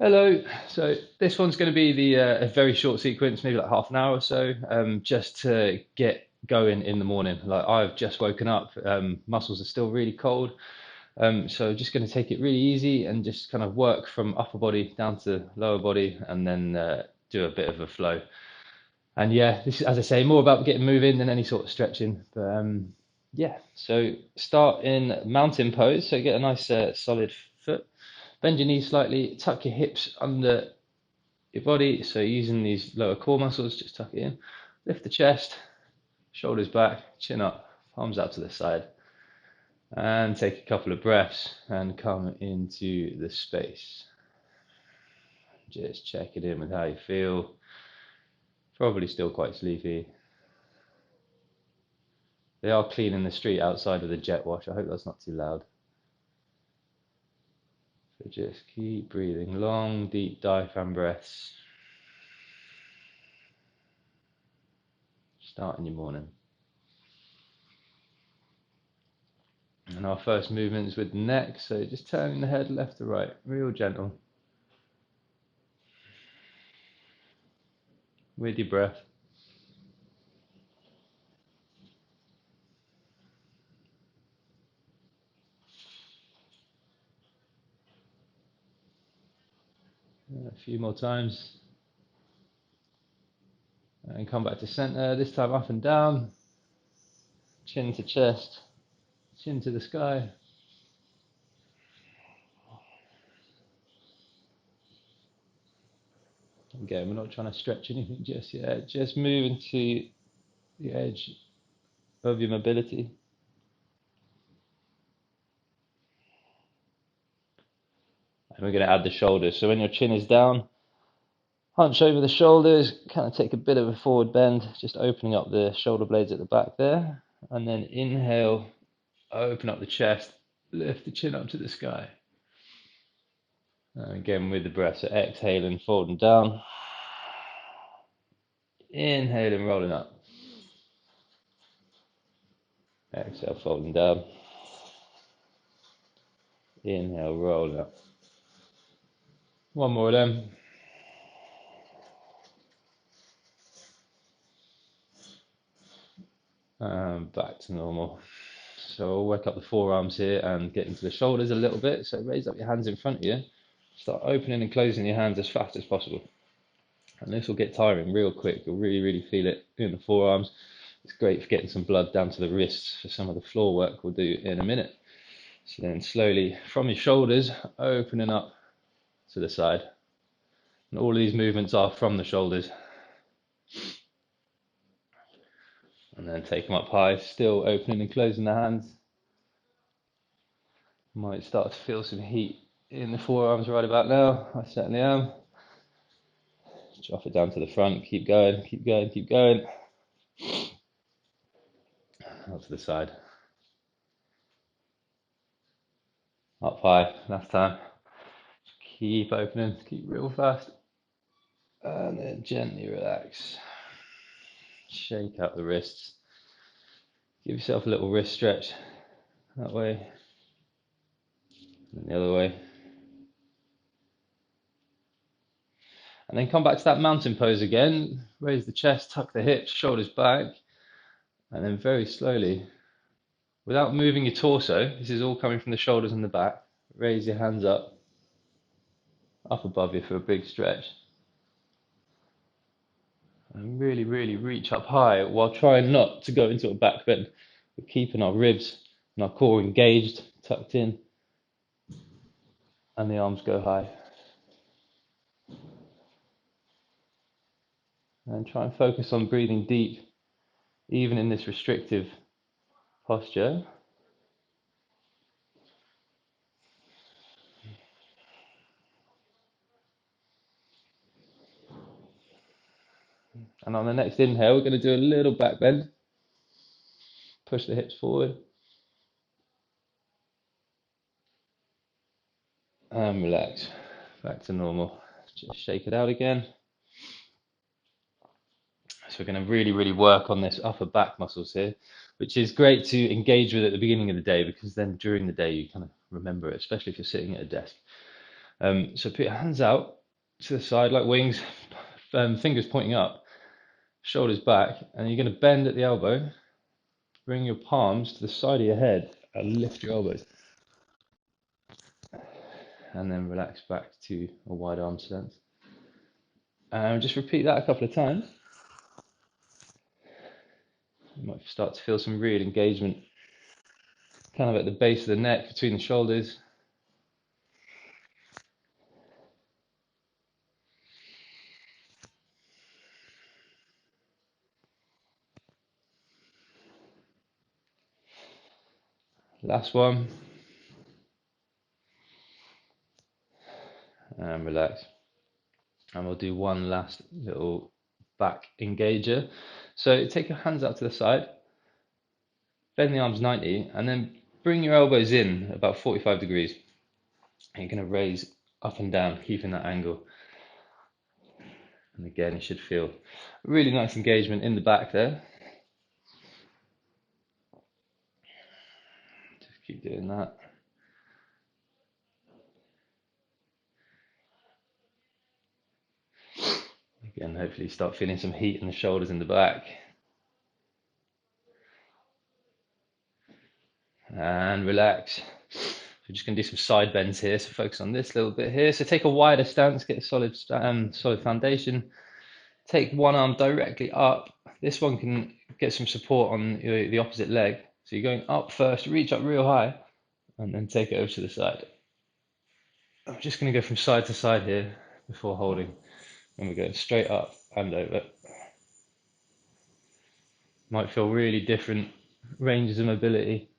Hello. So this one's going to be a very short sequence, maybe like half an hour or so, just to get going in the morning. Like I've just woken up, muscles are still really cold, so just going to take it really easy and just kind of work from upper body down to lower body, and then do a bit of a flow. And yeah, this is, as I say, more about getting moving than any sort of stretching. But yeah, so start in mountain pose. So get a nice solid foot. Bend your knees slightly, tuck your hips under your body. So using these lower core muscles, just tuck it in. Lift the chest, shoulders back, chin up, palms out to the side. And take a couple of breaths and come into the space. Just check it in with how you feel. Probably still quite sleepy. They are cleaning the street outside of the jet wash. I hope that's not too loud. So just keep breathing long, deep diaphragm breaths. Starting your morning. And our first movement is with the neck, so just turning the head left to right, real gentle, with your breath. A few more times. And come back to center, this time up and down, chin to chest, chin to the sky. Again, we're not trying to stretch anything just yet, just moving to the edge of your mobility. And we're going to add the shoulders. So when your chin is down, hunch over the shoulders, kind of take a bit of a forward bend, just opening up the shoulder blades at the back there. And then inhale, open up the chest, lift the chin up to the sky. And again with the breath, so exhaling, folding down. Inhaling, rolling up. Exhale, folding down. Inhale, roll up. One more of them. And back to normal. So we'll work up the forearms here and get into the shoulders a little bit. So raise up your hands in front of you. Start opening and closing your hands as fast as possible. And this will get tiring real quick. You'll really feel it in the forearms. It's great for getting some blood down to the wrists for some of the floor work we'll do in a minute. So then slowly from your shoulders, opening up to the side. And all of these movements are from the shoulders. And then take them up high, still opening and closing the hands. Might start to feel some heat in the forearms right about now. I certainly am. Drop it down to the front, keep going, keep going, keep going. Out to the side. Up high, last time. Keep opening, keep real fast. And then gently relax. Shake out the wrists. Give yourself a little wrist stretch. That way. And the other way. And then come back to that mountain pose again. Raise the chest, tuck the hips, shoulders back. And then very slowly, without moving your torso, this is all coming from the shoulders and the back. Raise your hands up above you for a big stretch. And really reach up high while trying not to go into a back bend. We're keeping our ribs and our core engaged, tucked in, and the arms go high. And try and focus on breathing deep, even in this restrictive posture. And on the next inhale, we're going to do a little back bend. Push the hips forward. And relax. Back to normal. Just shake it out again. So we're going to really work on this upper back muscles here, which is great to engage with at the beginning of the day, because then during the day you kind of remember it, especially if you're sitting at a desk. So put your hands out to the side like wings, fingers pointing up, shoulders back, and you're going to bend at the elbow. Bring your palms to the side of your head and lift your elbows. And then relax back to a wide arm stance. And just repeat that a couple of times. You might start to feel some real engagement kind of at the base of the neck, between the shoulders. Last one. And relax. And we'll do one last little back engager. So take your hands out to the side, bend the arms 90, and then bring your elbows in about 45 degrees. And you're going to raise up and down, keeping that angle. And again, you should feel a really nice engagement in the back there. Just keep doing that. Again, hopefully start feeling some heat in the shoulders and the back. And relax. We're just going to do some side bends here, so focus on this little bit here. So take a wider stance, get a solid foundation. Take one arm directly up. This one can get some support on the opposite leg. So you're going up first, reach up real high, and then take it over to the side. I'm just going to go from side to side here before holding. And we're going straight up and over. Might feel really different ranges of mobility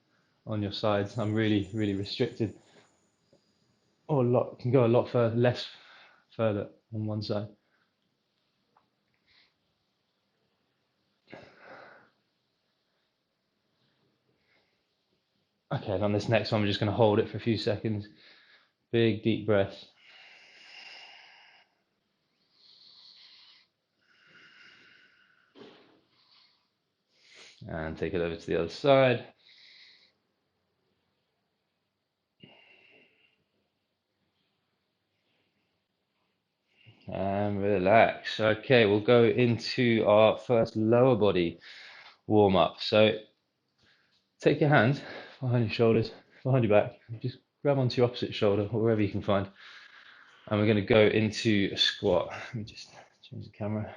on your sides. I'm really, really restricted. Or can go a lot further, less further on one side. Okay, and on this next one, we're just going to hold it for a few seconds. Big, deep breaths. And take it over to the other side. And relax. Okay, we'll go into our first lower body warm up. So take your hands behind your shoulders, behind your back. Just grab onto your opposite shoulder or wherever you can find. And we're going to go into a squat. Let me just change the camera.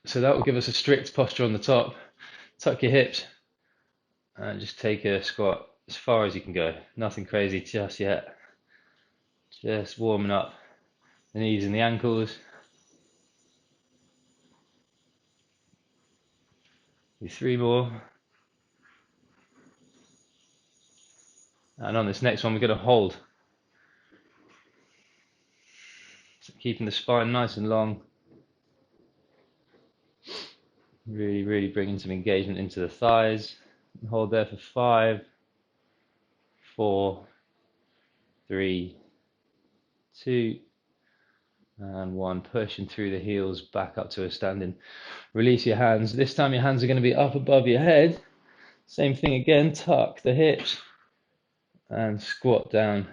So that will give us a strict posture on the top. Tuck your hips and just take a squat as far as you can go. Nothing crazy just yet. Just warming up the knees and the ankles. Do 3 more. And on this next one, we're going to hold. So keeping the spine nice and long. Really, really bringing some engagement into the thighs. Hold there for 5, 4, 3, 2, and 1. Pushing through the heels back up to a standing. Release your hands. This time your hands are going to be up above your head. Same thing again. Tuck the hips and squat down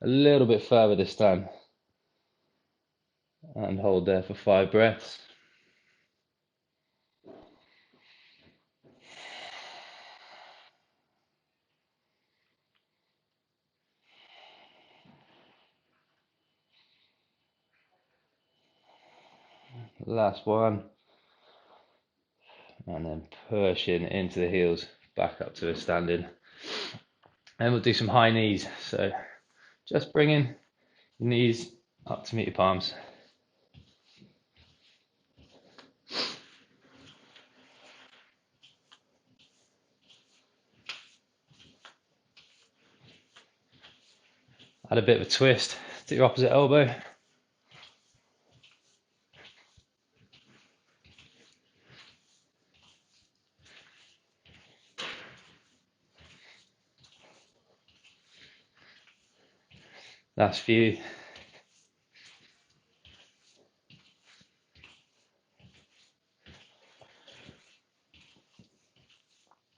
a little bit further this time. And hold there for 5 breaths. Last one. And then pushing into the heels back up to a standing. And we'll do some high knees. So just bringing your knees up to meet your palms. Add a bit of a twist to your opposite elbow. Last few.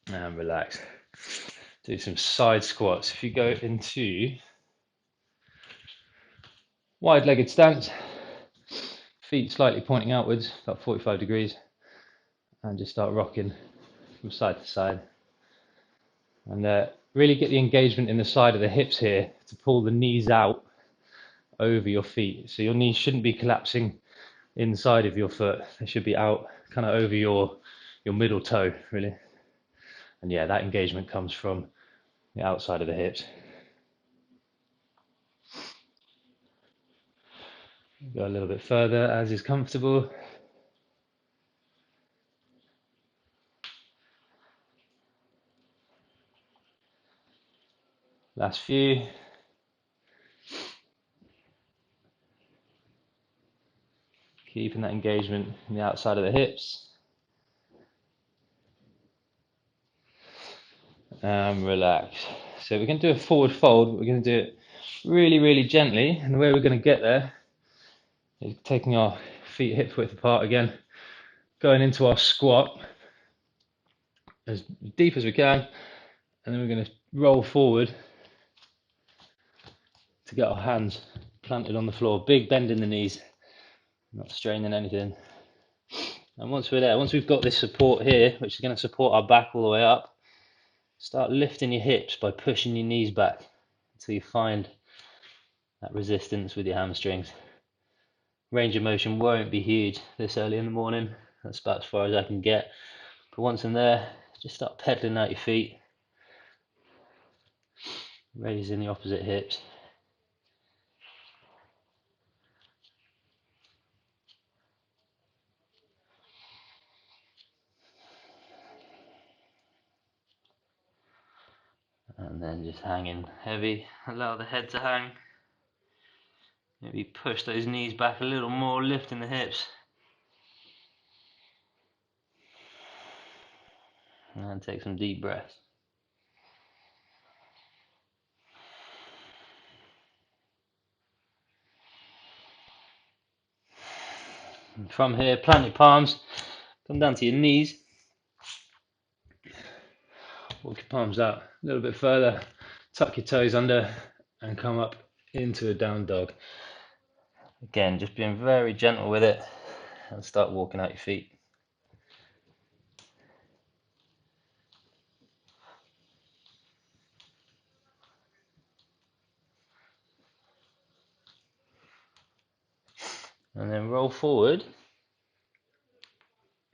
And relax. do some side squats. If you go into wide-legged stance, feet slightly pointing outwards, about 45 degrees, and just start rocking from side to side. And really get the engagement in the side of the hips here to pull the knees out over your feet. So your knees shouldn't be collapsing inside of your foot. They should be out kind of over your middle toe, really. And yeah, that engagement comes from the outside of the hips. Go a little bit further as is comfortable. Last few. Keeping that engagement in the outside of the hips. And relax. So we're going to do a forward fold, but we're going to do it really, really gently. And the way we're going to get there is taking our feet hip width apart again, going into our squat as deep as we can, and then we're going to roll forward to get our hands planted on the floor. Big bend in the knees, not straining anything. And once we're there, once we've got this support here, which is going to support our back all the way up, start lifting your hips by pushing your knees back until you find that resistance with your hamstrings. Range of motion won't be huge this early in the morning. That's about as far as I can get. But once I'm there, just start pedaling out your feet, raising the opposite hips. And then just hanging heavy. Allow the head to hang. Maybe push those knees back a little more, lifting the hips. And take some deep breaths. And from here, plant your palms, come down to your knees. Walk your palms out a little bit further, tuck your toes under, and come up into a down dog. Again, just being very gentle with it, and start walking out your feet. And then roll forward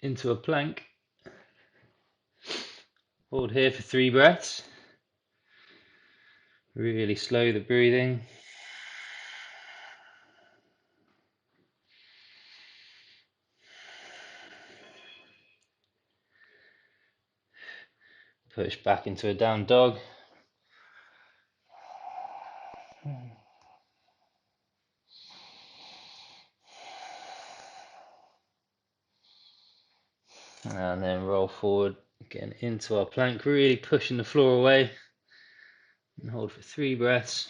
into a plank. Hold here for 3 breaths. Really slow the breathing. Push back into a down dog. And then roll forward again into our plank, really pushing the floor away. And hold for 3 breaths.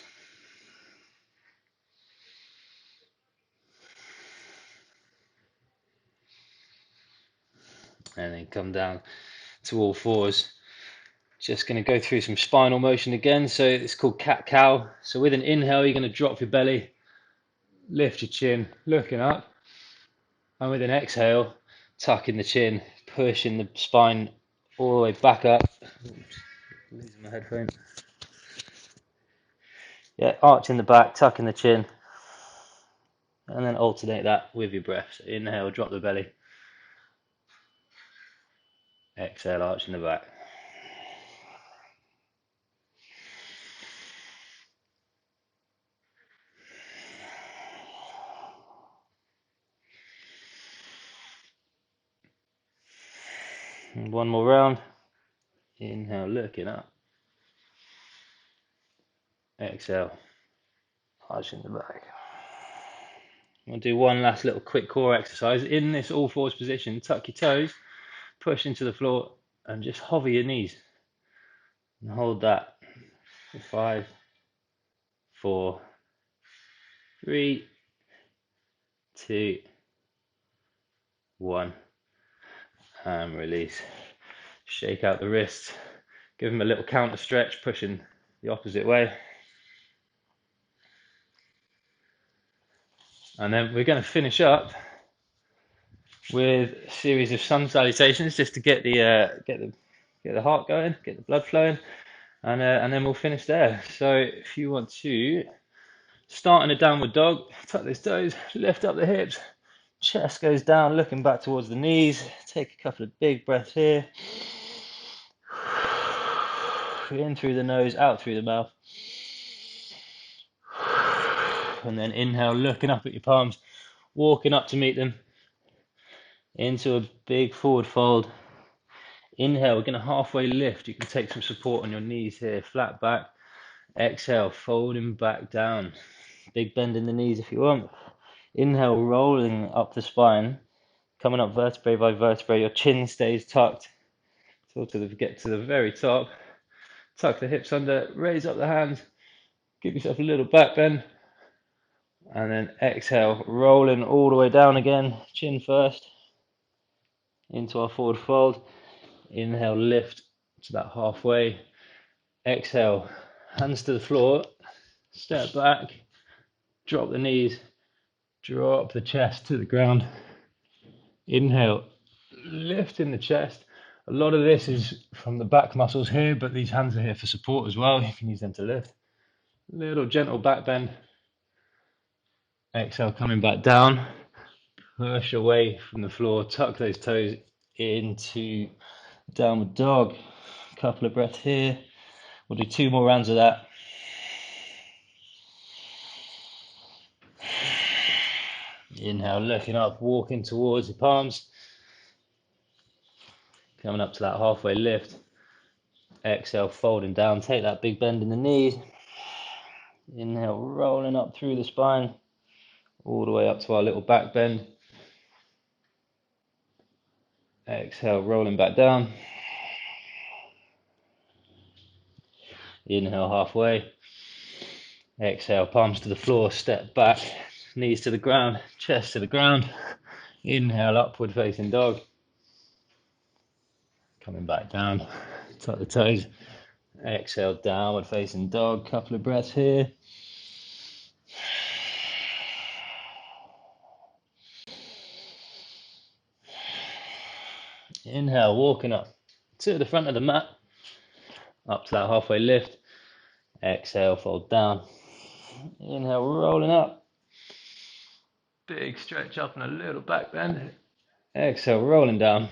And then come down to all fours. Just going to go through some spinal motion again. So it's called cat-cow. So with an inhale, you're going to drop your belly, lift your chin, looking up. And with an exhale, tucking the chin, pushing the spine all the way back up. Oops, losing my headphone. Yeah, arching the back, tucking the chin. And then alternate that with your breath. So inhale, drop the belly. Exhale, arching the back. And one more round. Inhale, looking up. Exhale, arching the back. We'll do one last little quick core exercise. In this all fours position, tuck your toes, push into the floor, and just hover your knees. And hold that for 5, 4, 3, 2, 1. And release. Shake out the wrists. Give them a little counter stretch, pushing the opposite way. And then we're going to finish up with a series of sun salutations just to get the heart going, get the blood flowing, and then we'll finish there. So if you want to start in a downward dog, tuck those toes, lift up the hips, chest goes down, looking back towards the knees. Take a couple of big breaths here. In through the nose, out through the mouth. And then inhale, looking up at your palms, walking up to meet them. Into a big forward fold. Inhale, we're going to halfway lift. You can take some support on your knees here, flat back. Exhale, folding back down. Big bend in the knees if you want. Inhale, rolling up the spine, coming up vertebrae by vertebrae. Your chin stays tucked. So get to the very top. Tuck the hips under, raise up the hands, give yourself a little back bend. And then exhale, rolling all the way down again, chin first, into our forward fold. Inhale, lift to that halfway. Exhale, hands to the floor, step back, drop the knees, drop the chest to the ground. Inhale, lift in the chest. A lot of this is from the back muscles here, but these hands are here for support as well. You can use them to lift. Little gentle back bend. Exhale, coming back down. Push away from the floor, tuck those toes into downward dog. A couple of breaths here. We'll do 2 more rounds of that. Inhale, looking up, walking towards your palms. Coming up to that halfway lift. Exhale, folding down. Take that big bend in the knees. Inhale, rolling up through the spine. All the way up to our little back bend. Exhale, rolling back down. Inhale, halfway. Exhale, palms to the floor, step back. Knees to the ground, chest to the ground. Inhale, upward facing dog. Coming back down, tuck the toes. Exhale, downward facing dog. Couple of breaths here. Inhale, walking up to the front of the mat. Up to that halfway lift. Exhale, fold down. Inhale, rolling up. Big stretch up and a little back bend. Exhale, rolling down.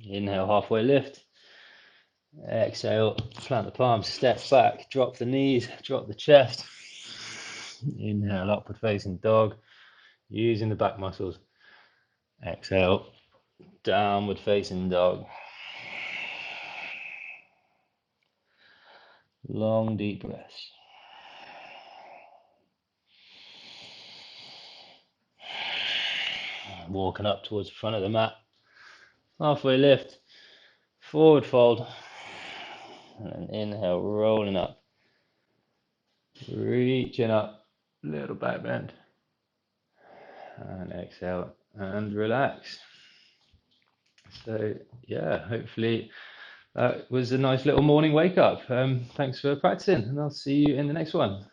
Inhale, halfway lift. Exhale, plant the palms, step back, drop the knees, drop the chest. Inhale, upward facing dog, using the back muscles. Exhale, downward facing dog. Long, deep breaths. Walking up towards the front of the mat. Halfway lift, forward fold. And then inhale, rolling up. Reaching up, little back bend. And exhale and relax. So yeah, hopefully that was a nice little morning wake up. Thanks for practicing, and I'll see you in the next one.